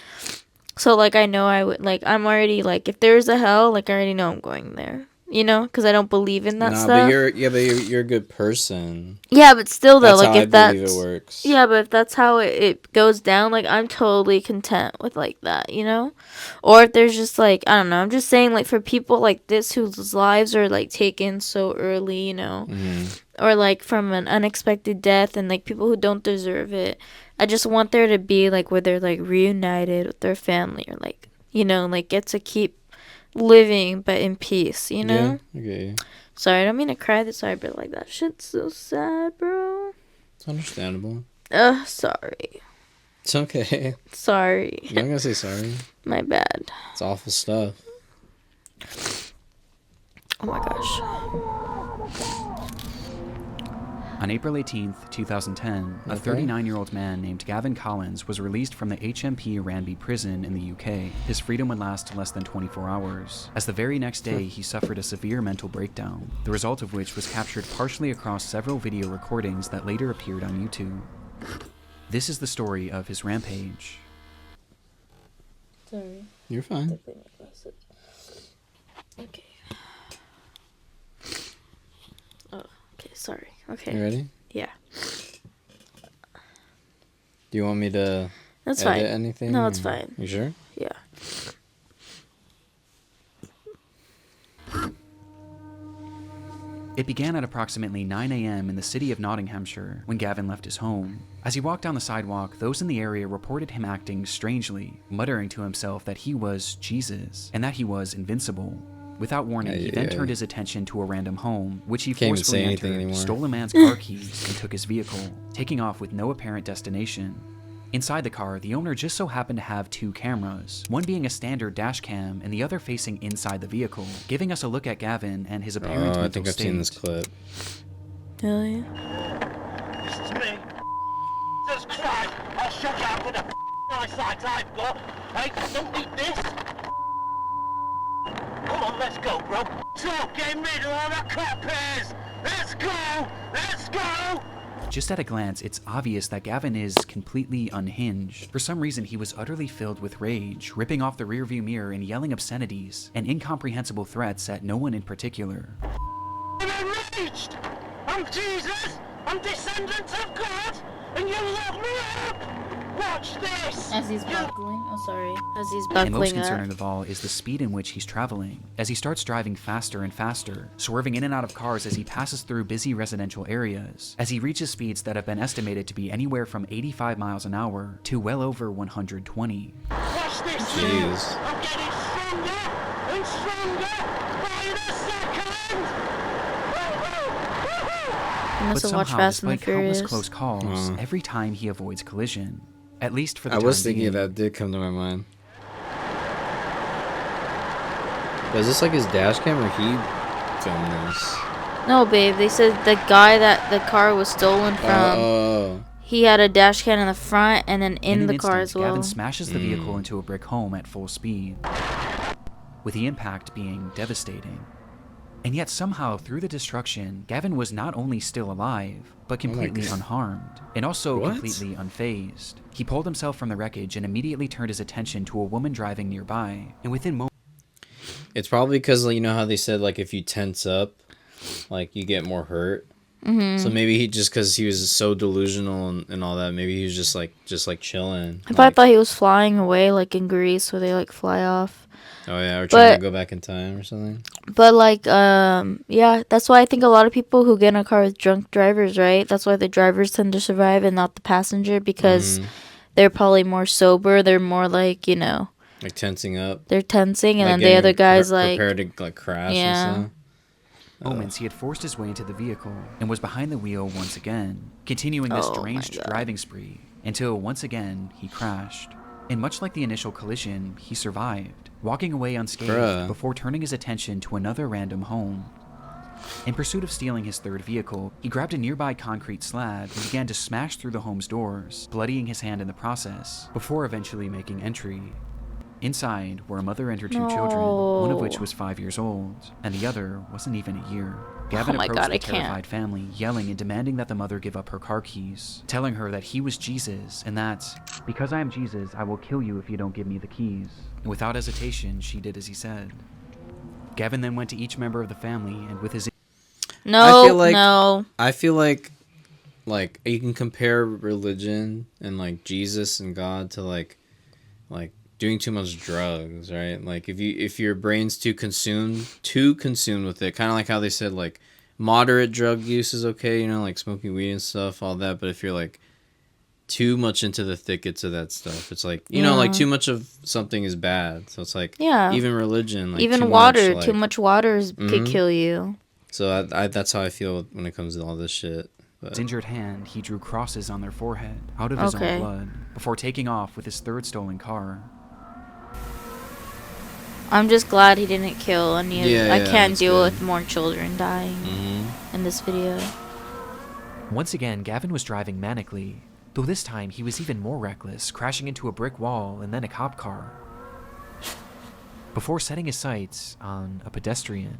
So, like, I know I would, like, I'm already, like, if there's a hell, like, I already know I'm going there. you know, because I don't believe in that Nah, stuff. but you're a good person. Yeah, but still though, That's like how if I believe that's it works. yeah, but if that's how it goes down, like I'm totally content with like that, you know? Or if there's just like I don't know, I'm just saying like for people like this whose lives are like taken so early, you know, or like from an unexpected death and like people who don't deserve it. I just want there to be like where they're like reunited with their family or like, you know, like get to keep living but in peace, you know? Yeah, okay. Sorry, I don't mean to cry this hard, but like that shit's so sad, bro. It's understandable. Sorry. It's okay. Sorry. You're not gonna say sorry. My bad. It's awful stuff. Oh my gosh. On April 18th, 2010, a 39-year-old man named Gavin Collins was released from the HMP Ranby prison in the UK. His freedom would last less than 24 hours, as the very next day he suffered a severe mental breakdown, the result of which was captured partially across several video recordings that later appeared on YouTube. This is the story of his rampage. Sorry. You're fine. Okay. Oh, okay, sorry. Okay. You ready? Yeah. Do you want me to That's edit fine. anything? No, it's or- fine. You sure? Yeah. It began at approximately 9 a.m. in the city of Nottinghamshire when Gavin left his home. As he walked down the sidewalk, those in the area reported him acting strangely, muttering to himself that he was Jesus and that he was invincible. Without warning, he then turned his attention to a random home, which he Can't even say forcefully anything entered, anymore. stole a man's car keys, and took his vehicle, taking off with no apparent destination. Inside the car, the owner just so happened to have two cameras, one being a standard dash cam and the other facing inside the vehicle, giving us a look at Gavin and his apparent mental I think I've state. seen this clip. Hell yeah. This is me. Jesus Christ, I'll shut you up with the eyesight I've got. Hey, don't need this. Come on, let's go, bro. So, get rid of all that crap pairs. Let's go! Let's go! Just at a glance, it's obvious that Gavin is completely unhinged. For some reason, he was utterly filled with rage, ripping off the rearview mirror and yelling obscenities and incomprehensible threats at no one in particular. I'm enraged! I'm Jesus! I'm descendant of God! And you lock me up! Watch this! As he's buckling. Oh, sorry. As he's And most buckling up. concerning of all is the speed in which he's traveling, as he starts driving faster and faster, swerving in and out of cars as he passes through busy residential areas, as he reaches speeds that have been estimated to be anywhere from 85 miles an hour to well over 120. Watch this! Jeez. I'm getting stronger and stronger by the second! He But must have watched somehow, Fast and the despite countless Furious. close calls, every time he avoids collision. At least for the I time was thinking being. that did come to my mind. But is this like his dash cam or he filmed this? No, babe. They said the guy that the car was stolen from, Oh. he had a dash cam in the front and then in an the car instant, as well. Gavin smashes the vehicle into a brick home at full speed, with the impact being devastating. And yet somehow, through the destruction, Gavin was not only still alive, but completely God. unharmed, and also What? completely unfazed. He pulled himself from the wreckage and immediately turned his attention to a woman driving nearby, and within moments... It's probably because, like, you know how they said, like, if you tense up, like, you get more hurt? Mm-hmm. So maybe he just, because he was so delusional and all that, maybe he was just chilling. I thought he was flying away, like in Greece, where they like fly off. Oh, yeah, or trying to go back in time or something. But like, yeah, that's why I think a lot of people who get in a car with drunk drivers, right? That's why the drivers tend to survive and not the passenger, because they're probably more sober. They're more like, you know, Like tensing up. they're tensing, and Like then the other getting guy's like, prepared to, like, crash Yeah. and stuff. moments, he had forced his way into the vehicle and was behind the wheel once again, continuing this Oh my deranged God. driving spree until once again he crashed. And much like the initial collision, he survived, walking away unscathed Bruh. before turning his attention to another random home. In pursuit of stealing his third vehicle, he grabbed a nearby concrete slab and began to smash through the home's doors, bloodying his hand in the process, before eventually making entry. Inside were a mother and her two children, one of which No. was 5 years old, and the other wasn't even a year. Gavin Oh my approached God, the I can't. terrified family, yelling and demanding that the mother give up her car keys, telling her that he was Jesus and that, because I am Jesus, I will kill you if you don't give me the keys. And without hesitation, she did as he said. Gavin then went to each member of the family and with his... I feel like you can compare religion and like Jesus and God to like doing too much drugs, right? Like if your brain's too consumed with it, kind of like how they said like moderate drug use is okay, you know, like smoking weed and stuff, all that. But if you're like too much into the thickets of that stuff, it's like, you know, like too much of something is bad. So it's like, even religion, like even water, too much water could kill you. So I that's how I feel when it comes to all this shit. But. His injured hand, he drew crosses on their forehead out of his own blood before taking off with his third stolen car. I'm just glad he didn't kill any of... I can't deal with more children dying in this video. Once again, Gavin was driving manically, though this time he was even more reckless, crashing into a brick wall and then a cop car. Before setting his sights on a pedestrian.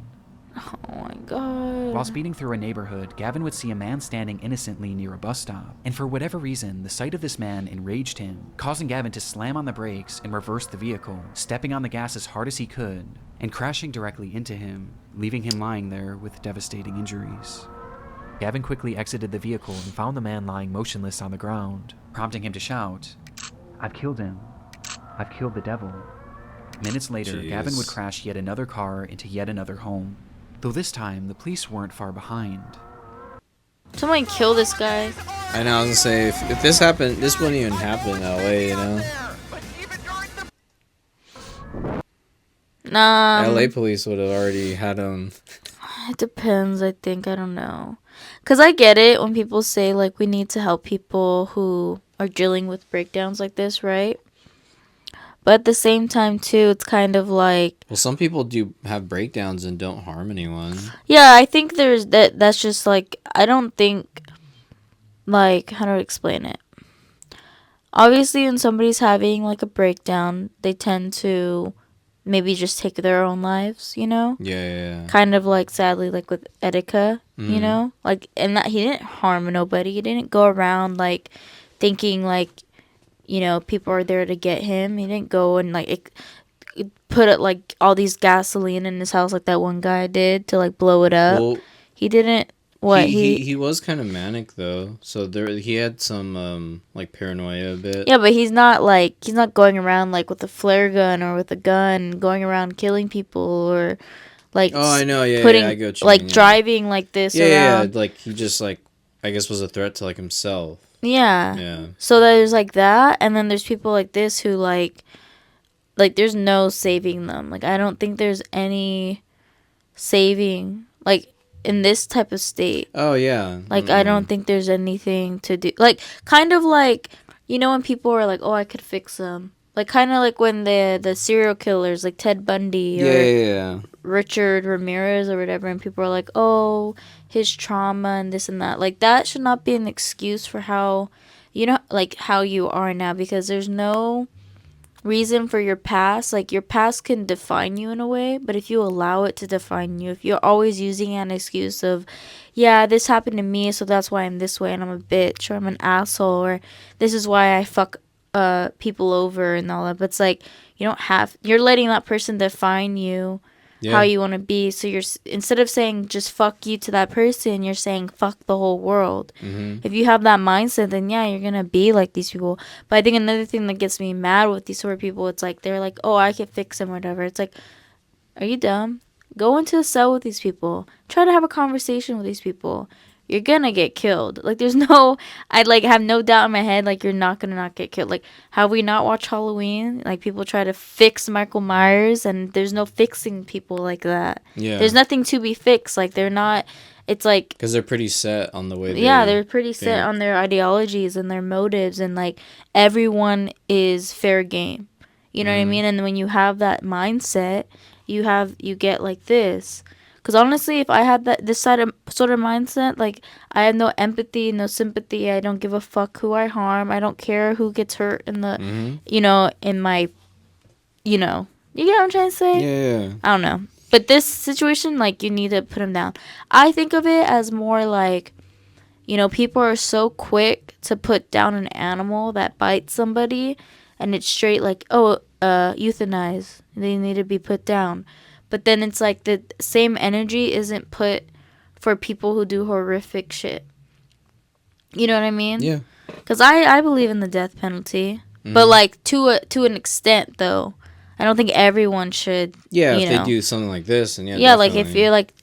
Oh my god. While speeding through a neighborhood, Gavin would see a man standing innocently near a bus stop. And for whatever reason, the sight of this man enraged him, causing Gavin to slam on the brakes and reverse the vehicle, stepping on the gas as hard as he could, and crashing directly into him, leaving him lying there with devastating injuries. Gavin quickly exited the vehicle and found the man lying motionless on the ground, prompting him to shout, "I've killed him. I've killed the devil." Minutes later, Gavin would crash yet another car into yet another home. Though this time, the police weren't far behind. Someone kill this guy. I know, I was gonna say, if this happened, this wouldn't even happen in LA, you know? Nah. LA police would have already had him. It depends, I think. I don't know. Because I get it when people say, like, we need to help people who are dealing with breakdowns like this, right? But at the same time, too, it's kind of like... Well, some people do have breakdowns and don't harm anyone. Yeah, I think there's that's just, like... I don't think... Like, how do I explain it? Obviously, when somebody's having, like, a breakdown, they tend to maybe just take their own lives, you know? Yeah. Kind of like, sadly, like with Etika, you know? Like, and that he didn't harm nobody. He didn't go around, like, thinking, like... You know, people are there to get him. He didn't go and, like, put it, like, all these gasoline in his house like that one guy did to, like, blow it up. Well, he didn't... What? He was kind of manic, though. So he had some, like, paranoia a bit. Yeah, but he's not, like... He's not going around, like, with a flare gun or with a gun, going around killing people or, like... Oh, I know, yeah, putting, I get what you like, mean, driving like this around. Yeah, like, he just, like, I guess was a threat to, like, himself. Yeah. So there's like that, and then there's people like this who like there's no saving them. Like I don't think there's any saving like in this type of state. Oh yeah. Like I don't think there's anything to do. Like kind of like you know when people are like, "Oh, I could fix them." Like kind of like when the serial killers like Ted Bundy or Richard Ramirez or whatever, and people are like, "Oh, his trauma and this and that." Like that should not be an excuse for how, you know, like how you are now, because there's no reason for your past. Like your past can define you in a way, but if you allow it to define you, if you're always using an excuse of, yeah, this happened to me, so that's why I'm this way and I'm a bitch or I'm an asshole or this is why I fuck people over and all that, but it's like you're letting that person define you how you want to be. So you're, instead of saying just fuck you to that person, you're saying fuck the whole world. If you have that mindset, then yeah, you're gonna be like these people. But I think another thing that gets me mad with these sort of people, it's like they're like, oh, I can fix them or whatever. It's like, are you dumb? Go into a cell with these people, try to have a conversation with these people. You're gonna get killed. Like there's no, I like have no doubt in my head, like you're not gonna not get killed. Like have we not watched Halloween? Like people try to fix Michael Myers and there's no fixing people like that. Yeah. There's nothing to be fixed. Like they're not, it's like. Because they're pretty set on the way they're pretty set on their ideologies and their motives, and like everyone is fair game. You know what I mean? And when you have that mindset, you get like this. Because honestly, if I had this sort of mindset, like I have no empathy, no sympathy. I don't give a fuck who I harm. I don't care who gets hurt in the, you know, in my, you know, you get what I'm trying to say? Yeah. I don't know. But this situation, like, you need to put him down. I think of it as more like, you know, people are so quick to put down an animal that bites somebody, and it's straight like, oh, euthanize. They need to be put down. but then it's like the same energy isn't put for people who do horrific shit. You know what I mean? Yeah. Because I believe in the death penalty, but like to an extent though. I don't think everyone should. Yeah, you if know. they do something like this, and Yeah, like if you're like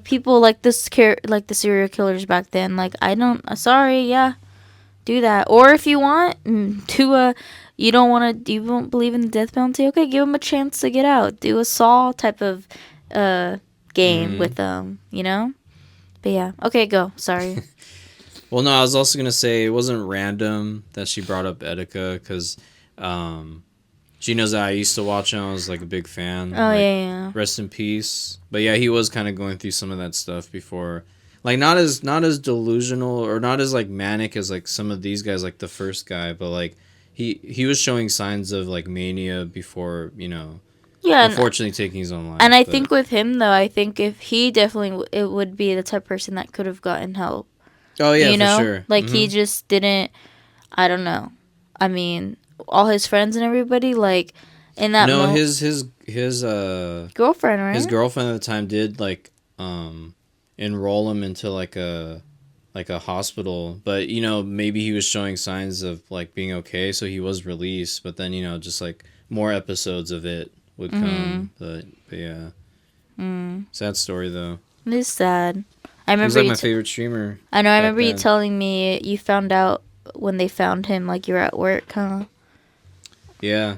people like like the serial killers back then, like I don't. Sorry, yeah, do that. Or if you want you don't believe in the death penalty. Okay, give them a chance to get out. Do a Saw type of game with them. You know. But yeah, okay, go. Sorry. Well, no, I was also gonna say it wasn't random that she brought up Etika because she knows that I used to watch him. I was like a big fan. Oh, like, yeah. Rest in peace. But yeah, he was kind of going through some of that stuff before. Like not as delusional or not as like manic as like some of these guys, like the first guy. But like he was showing signs of like mania before, you know. Yeah. Unfortunately, taking his own life. And I think with him though, I think if he definitely it would be the type of person that could have gotten help. Oh yeah, you know? For sure. Like he just didn't. I don't know. I mean, all his friends and everybody, like in that. No, his girlfriend, right? His girlfriend at the time did like enroll him into like a hospital, but you know maybe he was showing signs of like being okay, so he was released. But then you know just like more episodes of it would come. But yeah, sad story though. It is sad. I remember. He was like my favorite streamer. I know. I remember you telling me you found out when they found him, like you were at work, huh? Yeah,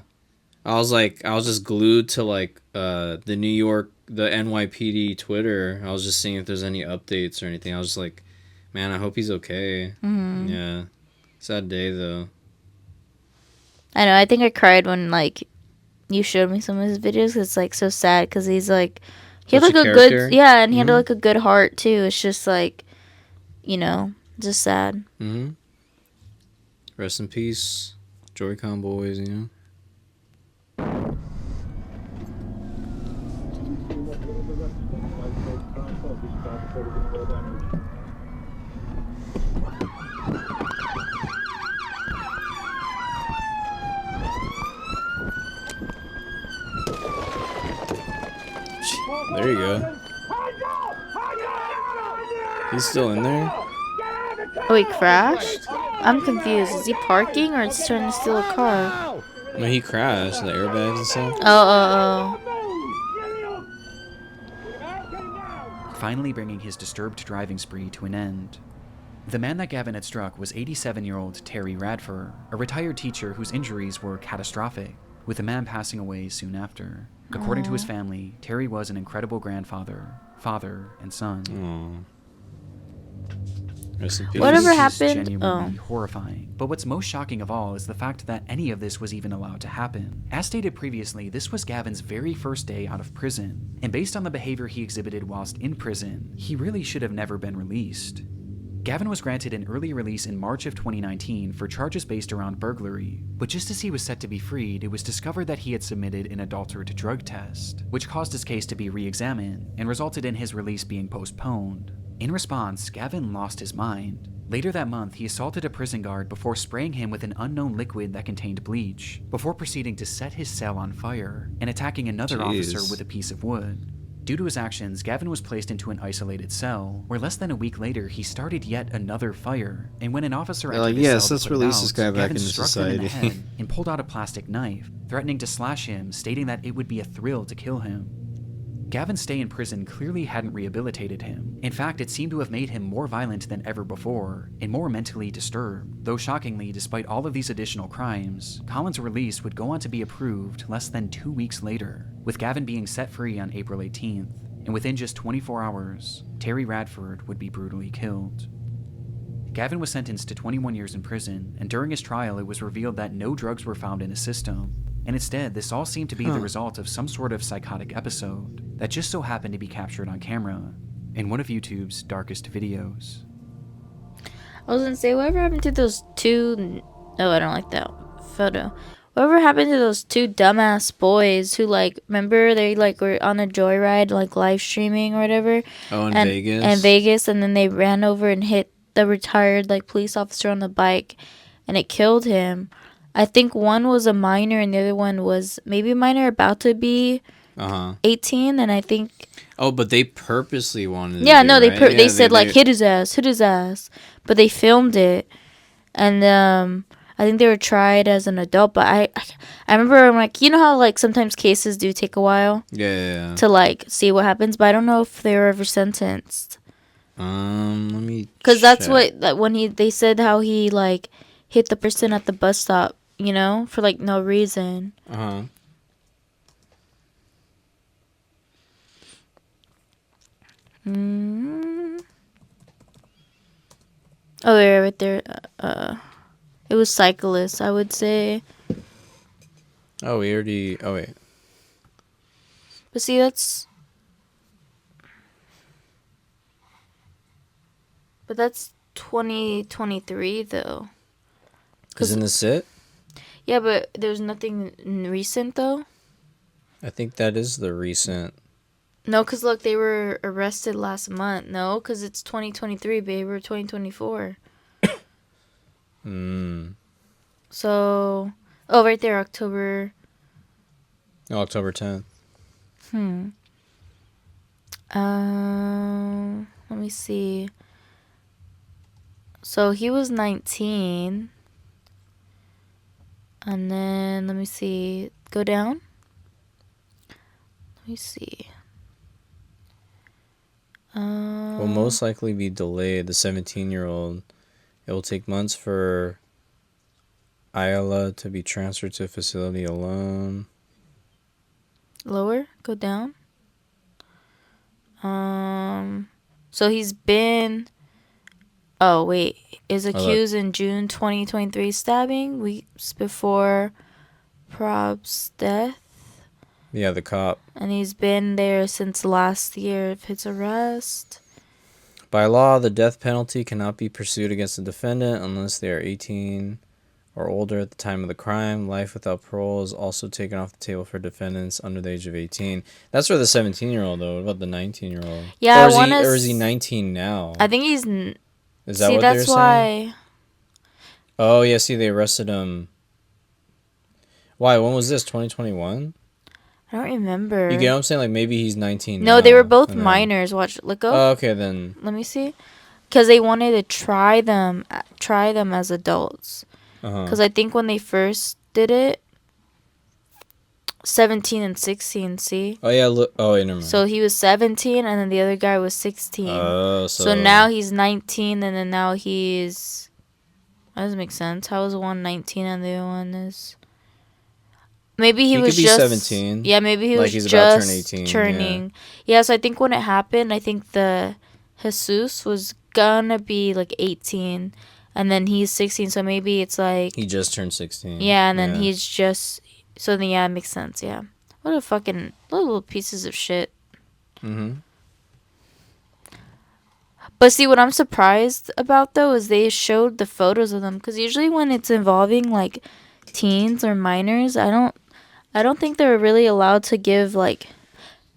I was just glued to like the NYPD Twitter. I was just seeing if there's any updates or anything. I was just like, man, I hope he's okay. Yeah, sad day though. I know. I think I cried when like you showed me some of his videos. It's like so sad because he's like he had like a character. Good and he had like a good heart too. It's just like, you know, just sad. Rest in peace, Joy-Con boys. You know. There you go. He's still in there? Oh, he crashed? I'm confused. Is he parking or is he trying to steal a car? No, he crashed. The airbags and stuff. Oh. Finally bringing his disturbed driving spree to an end. The man that Gavin had struck was 87-year-old Terry Radford, a retired teacher whose injuries were catastrophic, with the man passing away soon after. According to his family, Terry was an incredible grandfather, father, and son. Whatever happened? Genuinely horrifying. But what's most shocking of all is the fact that any of this was even allowed to happen. As stated previously, this was Gavin's very first day out of prison, and based on the behavior he exhibited whilst in prison, he really should have never been released. Gavin was granted an early release in March of 2019 for charges based around burglary, but just as he was set to be freed, it was discovered that he had submitted an adulterated drug test, which caused his case to be re-examined and resulted in his release being postponed. In response, Gavin lost his mind. Later that month, he assaulted a prison guard before spraying him with an unknown liquid that contained bleach, before proceeding to set his cell on fire and attacking another officer with a piece of wood. Due to his actions, Gavin was placed into an isolated cell, where less than a week later he started yet another fire, and when an officer entered the cell let's release this guy back into society. Him in the head and pulled out a plastic knife, threatening to slash him, stating that it would be a thrill to kill him. Gavin's stay in prison clearly hadn't rehabilitated him. In fact, it seemed to have made him more violent than ever before, and more mentally disturbed. Though shockingly, despite all of these additional crimes, Collins' release would go on to be approved less than 2 weeks later, with Gavin being set free on April 18th, and within just 24 hours, Terry Radford would be brutally killed. Gavin was sentenced to 21 years in prison, and during his trial it was revealed that no drugs were found in his system, and instead this all seemed to be the result of some sort of psychotic episode that just so happened to be captured on camera in one of YouTube's darkest videos. I was gonna say, whatever happened to those two... Oh, I don't like that photo. Whatever happened to those two dumbass boys who, like, remember they, like, were on a joyride, like, live streaming or whatever? Oh, in Vegas? In Vegas, and then they ran over and hit the retired, like, police officer on the bike, and it killed him. I think one was a minor and the other one was maybe a minor about to be 18, and I think. Oh, but they purposely wanted. Yeah, to no, do, right? they said like hit his ass, but they filmed it, and I think they were tried as an adult. But I remember I'm like, you know how like sometimes cases do take a while. Yeah. To like see what happens, but I don't know if they were ever sentenced. Let me. Because that's what when they said how he like hit the person at the bus stop, you know, for like no reason. Oh, yeah, right there. It was cyclists, I would say. Oh, we already. Oh wait. But see, that's. But that's 2023 though. Isn't this it? Yeah, but there's nothing recent though. I think that is the recent. No, because look, they were arrested last month. No, because it's 2023, babe. We're 2024. So, oh, right there, October. Oh, October 10th. Let me see. So he was 19. And then, let me see. Go down. Let me see. Will most likely be delayed. The 17-year-old. It will take months for Ayala to be transferred to a facility alone. Lower. Go down. So he's been. Oh wait, is accused in June 2023 stabbing weeks before Prob's death. Yeah, the cop. And he's been there since last year of his arrest. By law, the death penalty cannot be pursued against the defendant unless they are 18 or older at the time of the crime. Life without parole is also taken off the table for defendants under the age of 18. That's for the 17-year-old, though. What about the 19-year-old? Yeah, or is he 19 now? I think he's. Is that what they're saying? See, that's why. Oh, yeah, see, they arrested him. Why? When was this? 2021? I don't remember. You get what I'm saying? Like, maybe he's 19 No, now, they were both minors. Watch, look up. Oh, okay, then. Let me see. Because they wanted to try them as adults. Because I think when they first did it, 17 and 16, see? Oh, yeah, look. Oh, wait, never mind. So he was 17, and then the other guy was 16. Oh, so now he's 19, and then now he's... That doesn't make sense. How is one 19 and the other one is... Maybe he was could be just 17. Yeah, maybe he like was he's just about to turn 18, turning. Yeah, so I think when it happened, I think the Jesus was gonna be like 18, and then he's 16. So maybe it's like he just turned 16. Yeah, and then he's just so then it makes sense. Yeah, what a fucking little pieces of shit. But see, what I'm surprised about though is they showed the photos of them, because usually when it's involving like teens or minors, I don't think they're really allowed to give like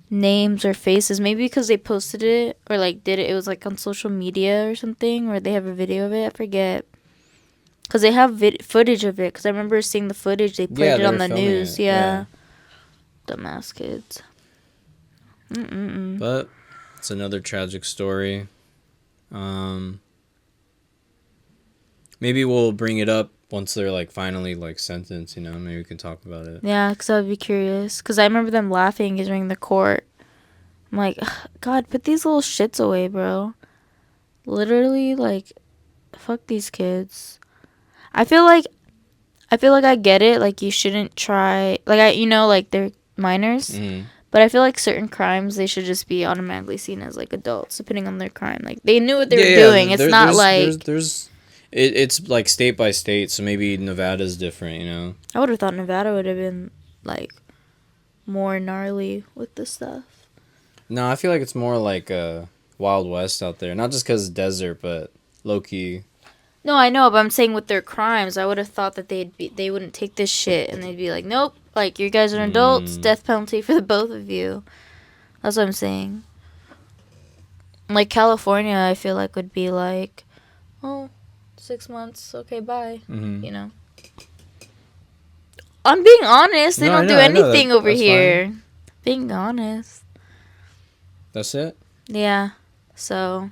names or faces. Maybe because they posted it or like did it. It was like on social media or something, or they have a video of it. I forget. Because they have footage of it. Because I remember seeing the footage. They played it on the news. Yeah. Dumbass kids. But it's another tragic story. Maybe we'll bring it up once they're like finally like sentenced, you know. Maybe we can talk about it. Yeah, because I would be curious. Because I remember them laughing during the court. I'm like, God, put these little shits away, bro. Literally, like, fuck these kids. I feel like I get it. Like, you shouldn't try. Like, like they're minors. But I feel like certain crimes, they should just be automatically seen as like adults, depending on their crime. Like, they knew what they were doing. It's not like it's like state by state, so maybe Nevada's different, you know. I would have thought Nevada would have been like more gnarly with this stuff. No, I feel like it's more like Wild West out there. Not just because it's desert, but low key. No, I know, but I'm saying with their crimes, I would have thought that they wouldn't take this shit and they'd be like, nope, like you guys are adults, death penalty for the both of you. That's what I'm saying. Like California, I feel like would be like, oh, 6 months, okay, bye. You know. I'm being honest. They don't do anything over here. Fine. being honest. That's it? Yeah. So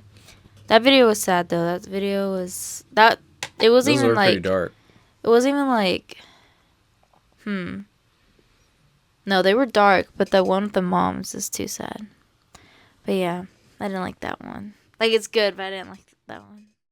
that video was sad though. That video was that it wasn't Those even were pretty like dark. it wasn't even like No, they were dark, but the one with the moms is too sad. But yeah, I didn't like that one. Like it's good, but I didn't like that one.